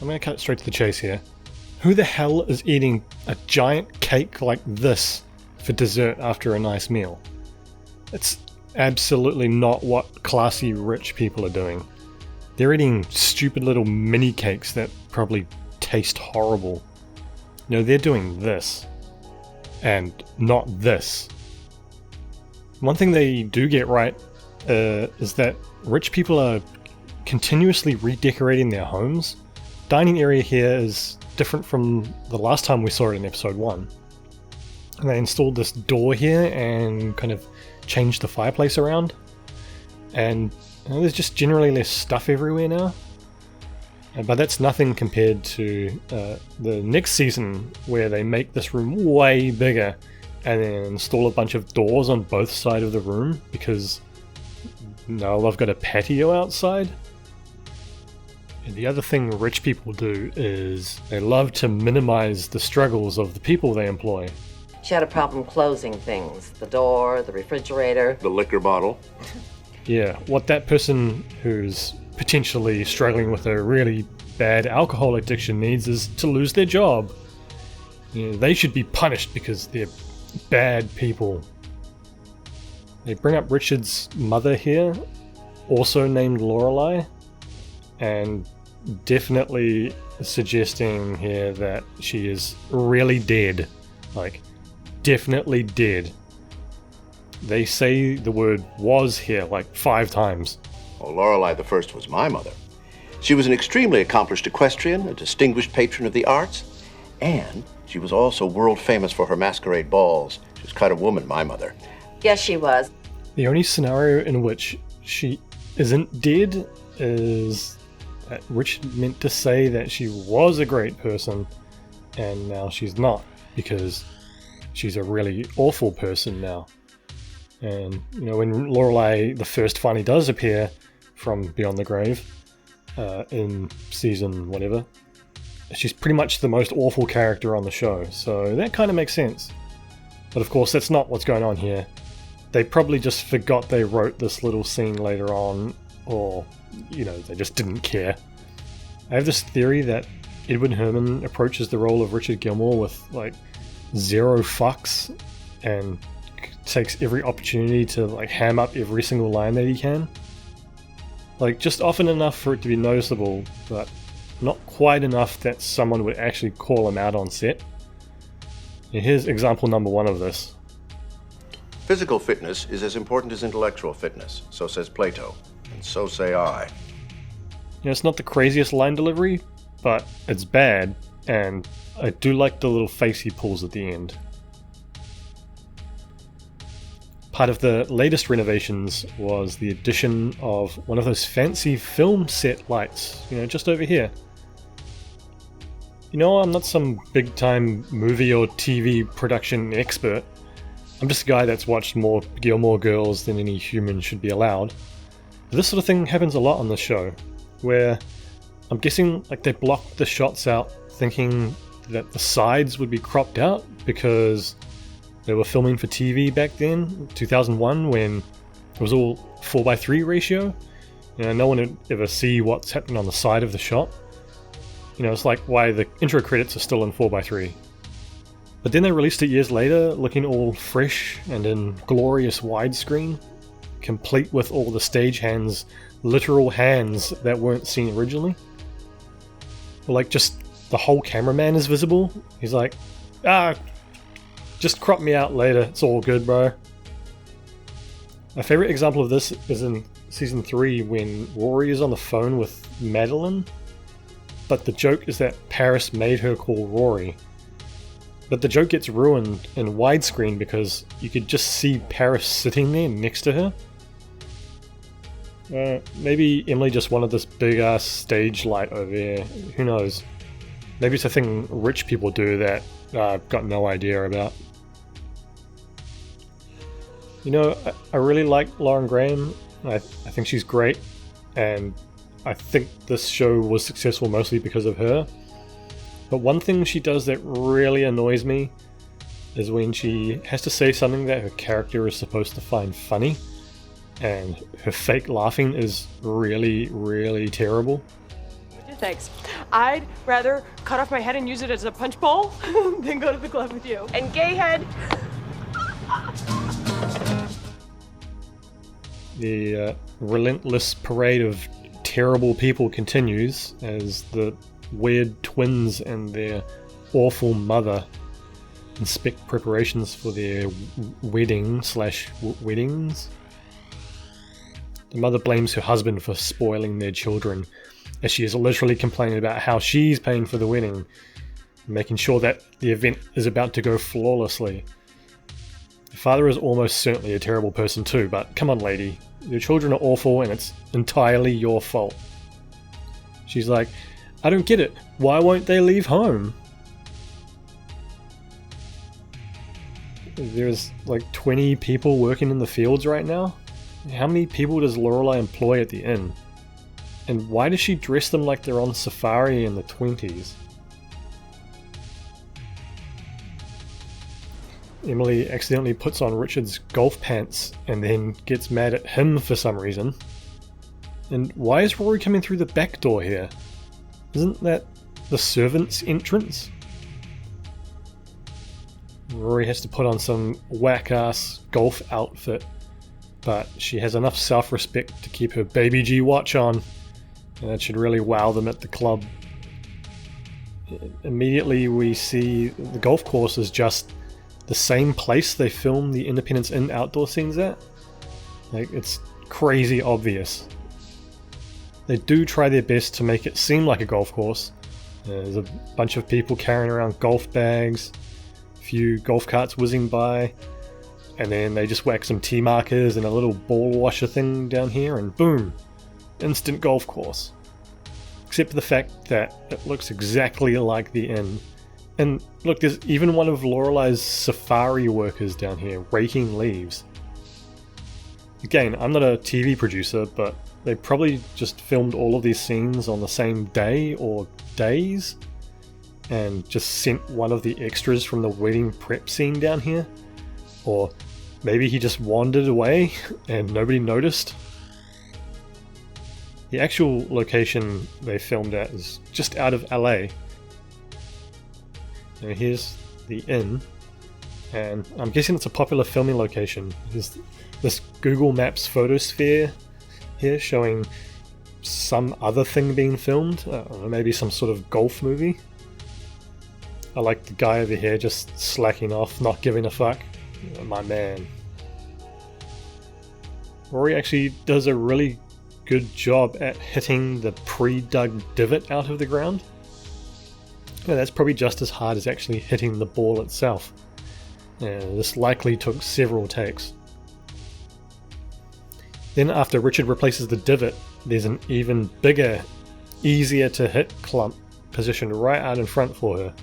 I'm going to cut straight to the chase here. Who the hell is eating a giant cake like this for dessert after a nice meal? It's absolutely not what classy rich people are doing. They're eating stupid little mini cakes that probably taste horrible. No, they're doing this. And not this. One thing they do get right is that rich people are continuously redecorating their homes. Dining area here is different from the last time we saw it in episode 1. And they installed this door here and kind of changed the fireplace around. And there's just generally less stuff everywhere now. But that's nothing compared to the next season, where they make this room way bigger and then install a bunch of doors on both sides of the room because now they've got a patio outside. And the other thing rich people do is they love to minimize the struggles of the people they employ. She had a problem closing things. The door, the refrigerator. The liquor bottle. Yeah, what that person who's potentially struggling with a really bad alcohol addiction needs is to lose their job. You know, they should be punished because they're bad people. They bring up Richard's mother here, also named Lorelei, and definitely suggesting here that she is really dead. Like, definitely dead. They say the word was here like 5 times. Well, Lorelei the First was my mother. She was an extremely accomplished equestrian, a distinguished patron of the arts, and she was also world famous for her masquerade balls. She was quite a woman, my mother. Yes, she was. The only scenario in which she isn't dead is that Richard meant to say that she was a great person, and now she's not, because she's a really awful person now. And, you know, when Lorelei the First finally does appear from Beyond the Grave, in season whatever, she's pretty much the most awful character on the show, so that kind of makes sense. But of course, that's not what's going on here. They probably just forgot they wrote this little scene later on, or, you know, they just didn't care. I have this theory that Edward Herrmann approaches the role of Richard Gilmore with, like, 0 fucks, and takes every opportunity to, like, ham up every single line that he can. Like, just often enough for it to be noticeable, but not quite enough that someone would actually call him out on set. And here's example number 1 of this. Physical fitness is as important as intellectual fitness, so says Plato, and so say I. You know, it's not the craziest line delivery, but it's bad, and I do like the little face he pulls at the end. Part of the latest renovations was the addition of one of those fancy film set lights, you know, just over here. You know, I'm not some big-time movie or TV production expert. I'm just a guy that's watched more Gilmore Girls than any human should be allowed. But this sort of thing happens a lot on the show, where I'm guessing like they blocked the shots out thinking that the sides would be cropped out because they were filming for TV back then, 2001, when it was all 4:3 ratio. You know, no one would ever see what's happening on the side of the shot. You know, it's like why the intro credits are still in 4:3. But then they released it years later, looking all fresh and in glorious widescreen, complete with all the stagehands, literal hands that weren't seen originally. Or like just the whole cameraman is visible. He's like, just crop me out later, it's all good, bro. My favorite example of this is in season 3 when Rory is on the phone with Madeline, but the joke is that Paris made her call Rory. But the joke gets ruined in widescreen because you could just see Paris sitting there next to her. Maybe Emily just wanted this big ass stage light over here, who knows. Maybe it's a thing rich people do that I've got no idea about. You know, I really like Lauren Graham. I think she's great, and I think this show was successful mostly because of her. But one thing she does that really annoys me is when she has to say something that her character is supposed to find funny, and her fake laughing is really, really terrible. Thanks. I'd rather cut off my head and use it as a punch bowl than go to the club with you. And gay head. The relentless parade of terrible people continues as the weird twins and their awful mother inspect preparations for their weddings. The mother blames her husband for spoiling their children, as she is literally complaining about how she's paying for the wedding, making sure that the event is about to go flawlessly. The father is almost certainly a terrible person too, but come on lady, your children are awful and it's entirely your fault. She's like, I don't get it, why won't they leave home? There's like 20 people working in the fields right now? How many people does Lorelai employ at the inn? And why does she dress them like they're on safari in the 20s? Emily accidentally puts on Richard's golf pants and then gets mad at him for some reason. And why is Rory coming through the back door here? Isn't that the servants' entrance? Rory has to put on some whack-ass golf outfit, but she has enough self-respect to keep her baby G watch on, and that should really wow them at the club. Immediately we see the golf course is just the same place they filmed the Independence Inn outdoor scenes at. Like, it's crazy obvious. They do try their best to make it seem like a golf course. There's a bunch of people carrying around golf bags, a few golf carts whizzing by, and then they just whack some tee markers and a little ball washer thing down here, and boom! Instant golf course. Except for the fact that it looks exactly like the inn. And look, there's even one of Lorelai's safari workers down here raking leaves. Again, I'm not a TV producer, but they probably just filmed all of these scenes on the same day or days and just sent one of the extras from the wedding prep scene down here. Or maybe he just wandered away and nobody noticed. The actual location they filmed at is just out of LA. Now here's the inn, and I'm guessing it's a popular filming location. There's this Google Maps photosphere here showing some other thing being filmed, maybe some sort of golf movie. I like the guy over here just slacking off, not giving a fuck. My man. Rory actually does a really good job at hitting the pre-dug divot out of the ground. Yeah, that's probably just as hard as actually hitting the ball itself. Yeah, this likely took several takes. Then after Richard replaces the divot, there's an even bigger, easier to hit clump positioned right out in front for her.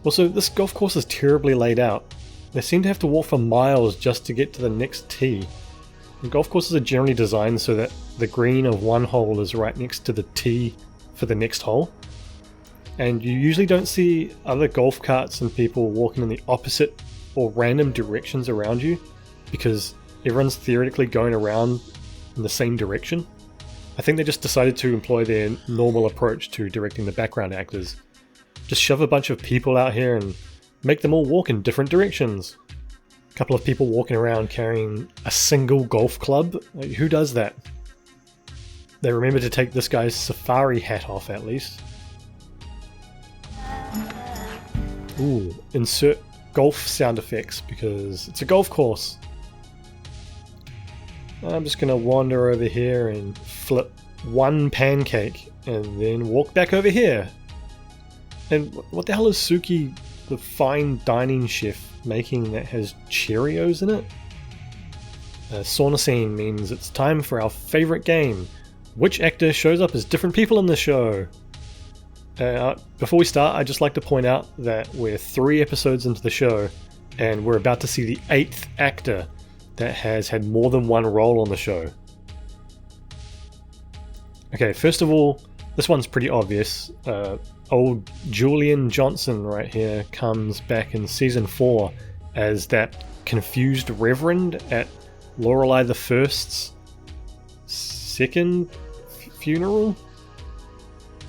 Also, this golf course is terribly laid out. They seem to have to walk for miles just to get to the next tee. And golf courses are generally designed so that the green of one hole is right next to the tee for the next hole. And you usually don't see other golf carts and people walking in the opposite or random directions around you, because everyone's theoretically going around in the same direction. I think they just decided to employ their normal approach to directing the background actors. Just shove a bunch of people out here and make them all walk in different directions. A couple of people walking around carrying a single golf club. Like, who does that? They remember to take this guy's safari hat off at least. Ooh, insert golf sound effects because it's a golf course. I'm just going to wander over here and flip one pancake and then walk back over here. And what the hell is Suki, the fine dining chef, making that has Cheerios in it? Sauna scene means it's time for our favourite game. Which actor shows up as different people in the show? Before we start, I'd just like to point out that we're 3 episodes into the show, and we're about to see the 8th actor that has had more than one role on the show. Okay, first of all, this one's pretty obvious. Old Julian Johnson right here comes back in season 4 as that confused reverend at Lorelai the First's second funeral.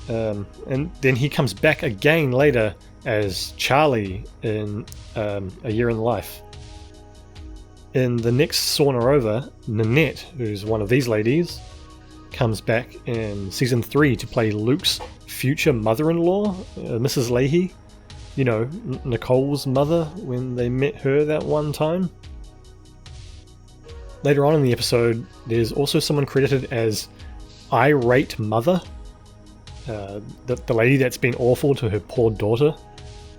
And then he comes back again later as Charlie in A Year in Life. In the next sauna over, Nanette, who's one of these ladies, comes back in season 3 to play Luke's future mother-in-law, Mrs. Leahy. You know, Nicole's mother when they met her that one time. Later on in the episode, there's also someone credited as Irate Mother, the lady that's been awful to her poor daughter.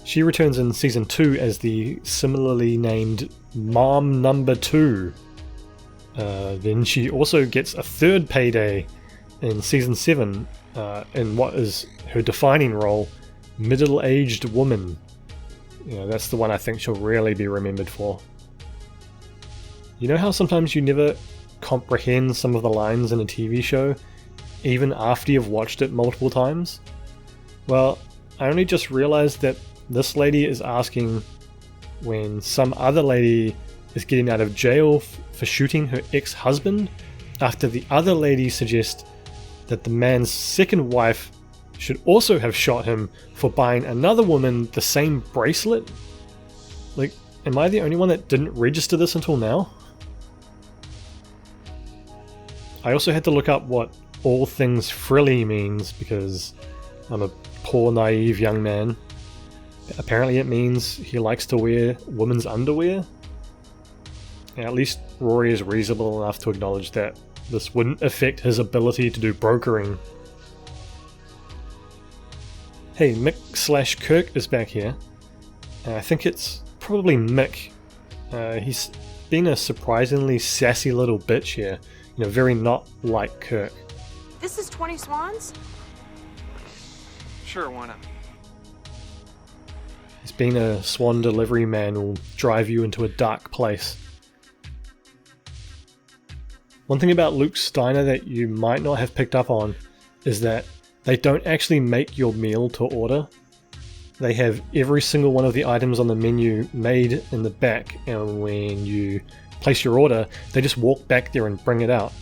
She returns in season 2 as the similarly named Mom Number 2. Then she also gets a third payday in season 7 in what is her defining role, middle-aged woman. You know, that's the one I think she'll really be remembered for. You know how sometimes you never comprehend some of the lines in a TV show, even after you've watched it multiple times? Well, I only just realized that this lady is asking when some other lady is getting out of jail for shooting her ex-husband, after the other lady suggests that the man's second wife should also have shot him for buying another woman the same bracelet. Like, am I the only one that didn't register this until now? I also had to look up what all things frilly means because I'm a poor naive young man. Apparently it means he likes to wear women's underwear. And at least Rory is reasonable enough to acknowledge that this wouldn't affect his ability to do brokering. Hey, Mick/Kirk is back here. I think it's probably Mick. He's been a surprisingly sassy little bitch here. You know, very not like Kirk. This is 20 Swans? Sure, why not? He's been a swan delivery man who'll drive you into a dark place. One thing about Luke's Diner that you might not have picked up on is that they don't actually make your meal to order. They have every single one of the items on the menu made in the back, and when you place your order, they just walk back there and bring it out.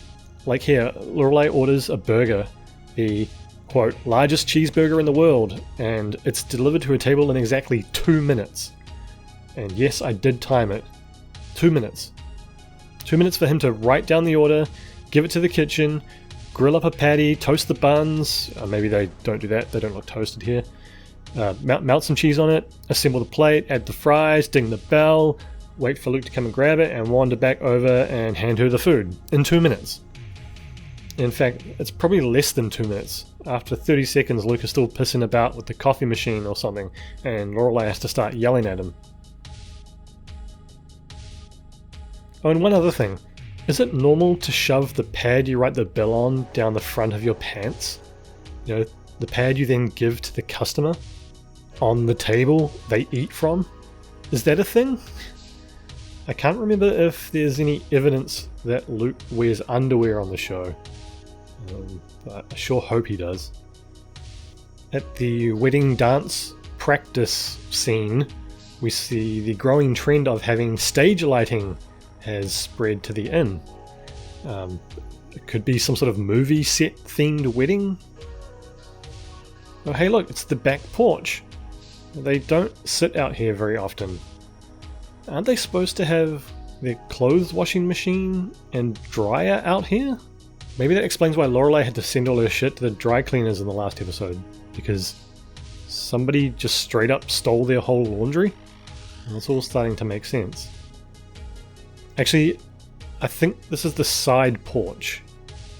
Like here, Lorelai orders a burger, the quote, largest cheeseburger in the world, and it's delivered to her table in exactly 2 minutes. And yes, I did time it. 2 minutes. 2 minutes for him to write down the order, give it to the kitchen, grill up a patty, toast the buns, maybe they don't do that, they don't look toasted here, melt some cheese on it, assemble the plate, add the fries, ding the bell, wait for Luke to come and grab it, and wander back over and hand her the food in 2 minutes. In fact, it's probably less than 2 minutes. After 30 seconds, Luke is still pissing about with the coffee machine or something, and Lorelai has to start yelling at him. Oh, and one other thing. Is it normal to shove the pad you write the bill on down the front of your pants? You know, the pad you then give to the customer on the table they eat from? Is that a thing? I can't remember if there's any evidence that Luke wears underwear on the show, but I sure hope he does. At the wedding dance practice scene, we see the growing trend of having stage lighting has spread to the inn. It could be some sort of movie set themed wedding. Oh hey look, it's the back porch. They don't sit out here very often. Aren't they supposed to have their clothes washing machine and dryer out here? Maybe that explains why Lorelai had to send all her shit to the dry cleaners in the last episode, because somebody just straight up stole their whole laundry? And it's all starting to make sense. Actually, I think this is the side porch.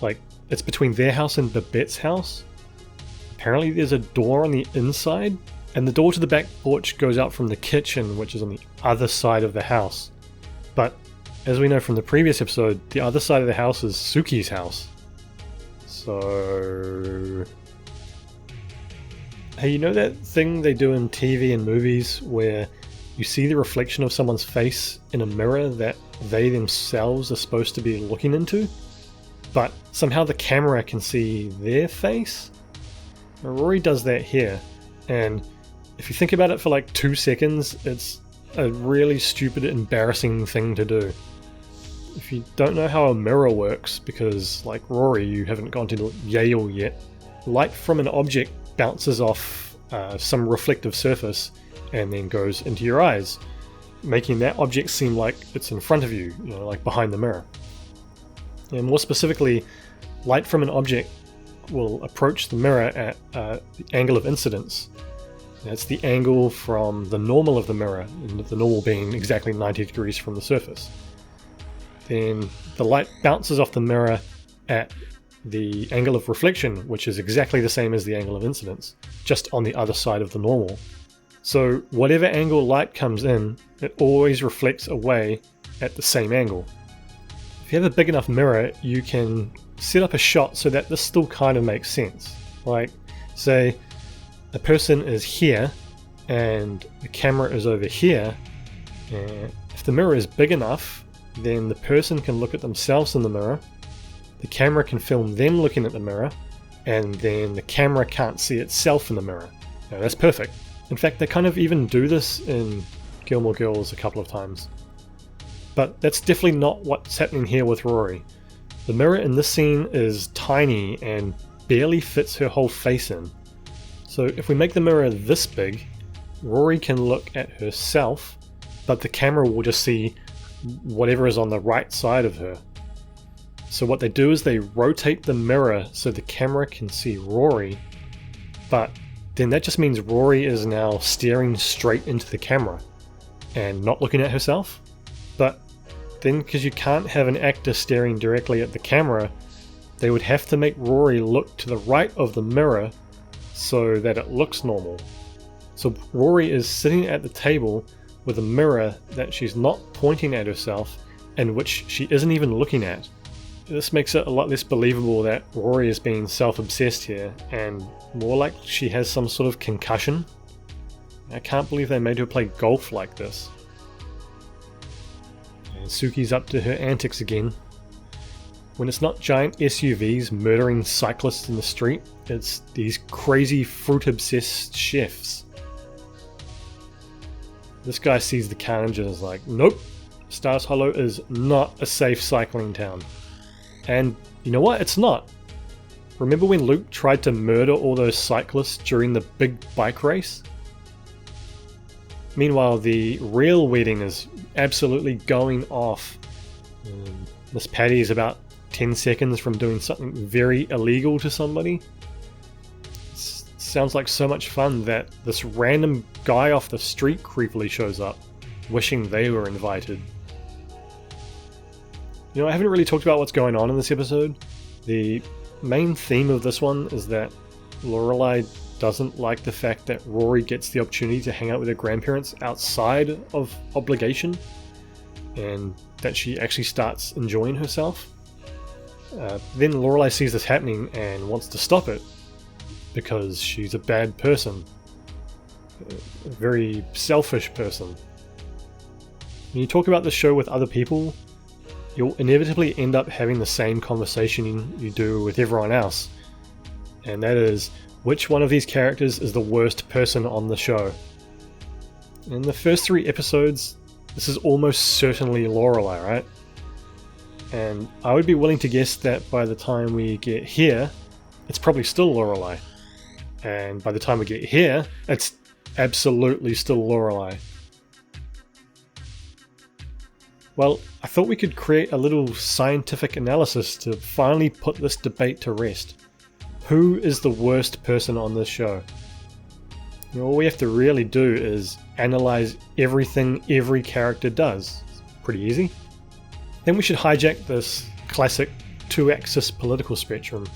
Like, it's between their house and Babette's house. Apparently there's a door on the inside, and the door to the back porch goes out from the kitchen, which is on the other side of the house. But, as we know from the previous episode, the other side of the house is Suki's house. So... Hey, you know that thing they do in TV and movies where you see the reflection of someone's face in a mirror that they themselves are supposed to be looking into, but somehow the camera can see their face? Now, Rory does that here, and if you think about it for like 2 seconds, it's a really stupid, embarrassing thing to do. If you don't know how a mirror works, because like Rory, you haven't gone to Yale yet, light from an object bounces off some reflective surface and then goes into your eyes, making that object seem like it's in front of you, like behind the mirror. And more specifically, light from an object will approach the mirror at the angle of incidence. That's the angle from the normal of the mirror, and the normal being exactly 90 degrees from the surface. Then the light bounces off the mirror at the angle of reflection, which is exactly the same as the angle of incidence, just on the other side of the normal. So whatever angle light comes in, it always reflects away at the same angle. If you have a big enough mirror, you can set up a shot so that this still kind of makes sense. Like, say, a person is here and the camera is over here, and if the mirror is big enough, then the person can look at themselves in the mirror, the camera can film them looking at the mirror, and then the camera can't see itself in the mirror. Now, that's perfect. In fact, they kind of even do this in Gilmore Girls a couple of times. But that's definitely not what's happening here with Rory. The mirror in this scene is tiny and barely fits her whole face in. So if we make the mirror this big, Rory can look at herself, but the camera will just see whatever is on the right side of her. So what they do is they rotate the mirror so the camera can see Rory, but then that just means Rory is now staring straight into the camera and not looking at herself. But then, because you can't have an actor staring directly at the camera, they would have to make Rory look to the right of the mirror so that it looks normal. So Rory is sitting at the table with a mirror that she's not pointing at herself and which she isn't even looking at. This makes it a lot less believable that Rory is being self-obsessed here, and more like she has some sort of concussion. I can't believe they made her play golf like this. And Suki's up to her antics again. When it's not giant SUVs murdering cyclists in the street, it's these crazy fruit-obsessed chefs. This guy sees the carnage and is like, nope, Stars Hollow is not a safe cycling town. And you know what? It's not. Remember when Luke tried to murder all those cyclists during the big bike race? Meanwhile, the real wedding is absolutely going off. Miss Patty is about 10 seconds from doing something very illegal to somebody. Sounds like so much fun that this random guy off the street creepily shows up, wishing they were invited. I haven't really talked about what's going on in this episode. The main theme of this one is that Lorelai doesn't like the fact that Rory gets the opportunity to hang out with her grandparents outside of obligation, and that she actually starts enjoying herself. Then Lorelai sees this happening and wants to stop it because she's a bad person, a very selfish person. When you talk about the show with other people, you'll inevitably end up having the same conversation you do with everyone else, and that is, which one of these characters is the worst person on the show? In the first 3 episodes, this is almost certainly Lorelai, right? And I would be willing to guess that by the time we get here, it's probably still Lorelai. And by the time we get here, it's absolutely still Lorelai. Well, I thought we could create a little scientific analysis to finally put this debate to rest. Who is the worst person on this show? All we have to really do is analyze everything every character does. It's pretty easy. Then we should hijack this classic 2-axis political spectrum.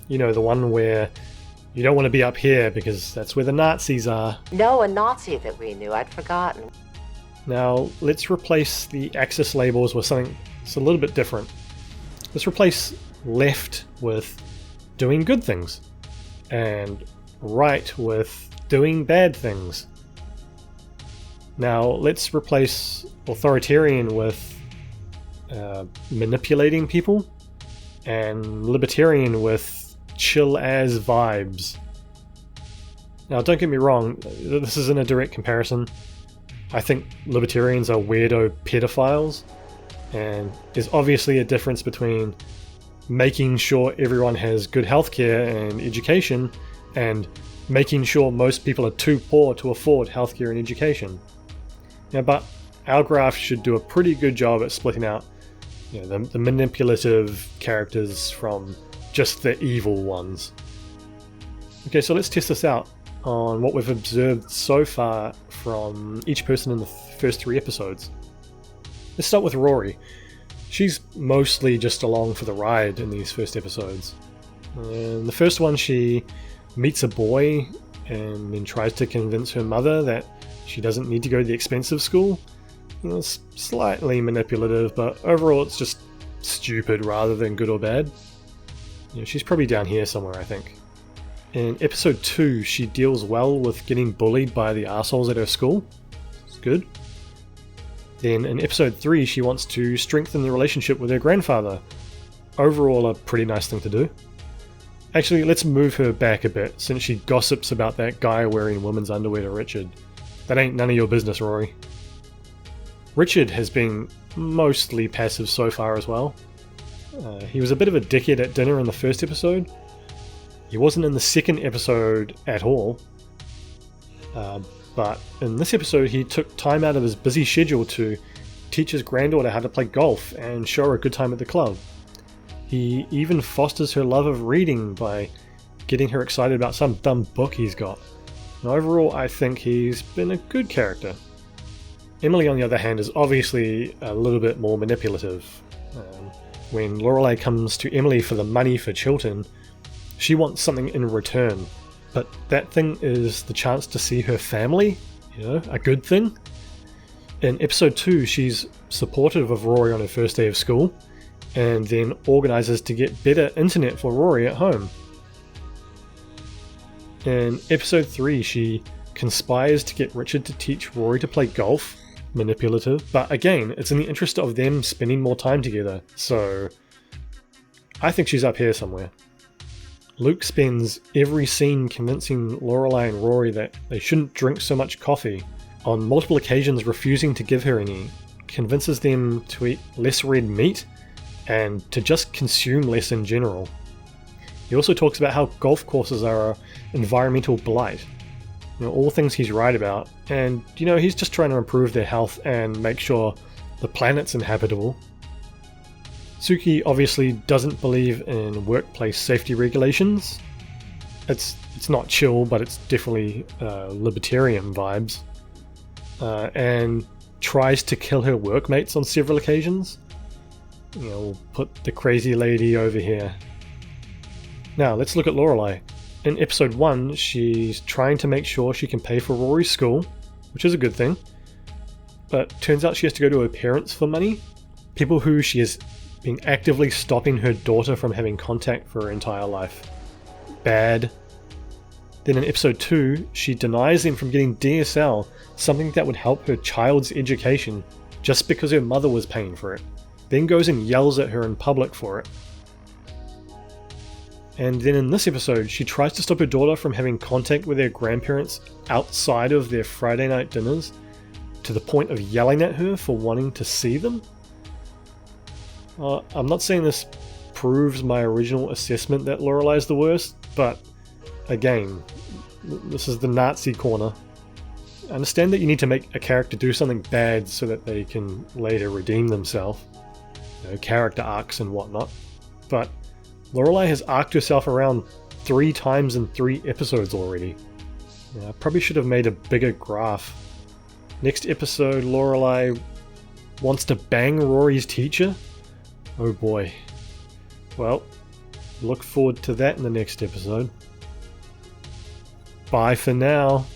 The one where you don't want to be up here because that's where the Nazis are. No, a Nazi that we knew. I'd forgotten. Now, let's replace the axis labels with something that's a little bit different. Let's replace left with doing good things, and right with doing bad things. Now, let's replace authoritarian with manipulating people, and libertarian with chill-as vibes. Now, don't get me wrong, this isn't a direct comparison. I think libertarians are weirdo pedophiles, and there's obviously a difference between making sure everyone has good healthcare and education, and making sure most people are too poor to afford healthcare and education. But our graph should do a pretty good job at splitting out the manipulative characters from just the evil ones. Okay, so let's test this out on what we've observed so far from each person in the first 3 episodes. Let's start with Rory. She's mostly just along for the ride in these first episodes. In the first one, she meets a boy and then tries to convince her mother that she doesn't need to go to the expensive school. It's slightly manipulative, but overall it's just stupid rather than good or bad. She's probably down here somewhere, I think. In episode 2, she deals well with getting bullied by the assholes at her school. It's good. Then in episode 3, she wants to strengthen the relationship with her grandfather. Overall, a pretty nice thing to do. Actually, let's move her back a bit, since she gossips about that guy wearing women's underwear to Richard. That ain't none of your business, Rory. Richard has been mostly passive so far as well. He was a bit of a dickhead at dinner in the first episode. He wasn't in the second episode at all. But in this episode, he took time out of his busy schedule to teach his granddaughter how to play golf and show her a good time at the club. He even fosters her love of reading by getting her excited about some dumb book he's got. And overall, I think he's been a good character. Emily, on the other hand, is obviously a little bit more manipulative. When Lorelai comes to Emily for the money for Chilton, she wants something in return. But that thing is the chance to see her family, a good thing. In episode 2, she's supportive of Rory on her first day of school, and then organizes to get better internet for Rory at home. In episode 3, she conspires to get Richard to teach Rory to play golf. Manipulative, but again, it's in the interest of them spending more time together, so I think she's up here somewhere. Luke spends every scene convincing Lorelai and Rory that they shouldn't drink so much coffee, on multiple occasions refusing to give her any, convinces them to eat less red meat, and to just consume less in general. He also talks about how golf courses are an environmental blight. All things he's right about, and he's just trying to improve their health and make sure the planet's inhabitable. Suki obviously doesn't believe in workplace safety regulations. It's not chill, but it's definitely libertarian vibes. And tries to kill her workmates on several occasions. We'll put the crazy lady over here. Now let's look at Lorelai. In episode 1, she's trying to make sure she can pay for Rory's school, which is a good thing. But turns out she has to go to her parents for money. People who she has been actively stopping her daughter from having contact for her entire life. Bad. Then in episode 2, she denies them from getting DSL, something that would help her child's education, just because her mother was paying for it. Then goes and yells at her in public for it. And then in this episode, she tries to stop her daughter from having contact with their grandparents outside of their Friday night dinners, to the point of yelling at her for wanting to see them. I'm not saying this proves my original assessment that Lorelai is the worst, but again, this is the Nazi corner. I understand that you need to make a character do something bad so that they can later redeem themselves, character arcs and whatnot, but Lorelai has arced herself around 3 times in 3 episodes already. I probably should have made a bigger graph. Next episode, Lorelai wants to bang Rory's teacher? Oh boy. Well, look forward to that in the next episode. Bye for now.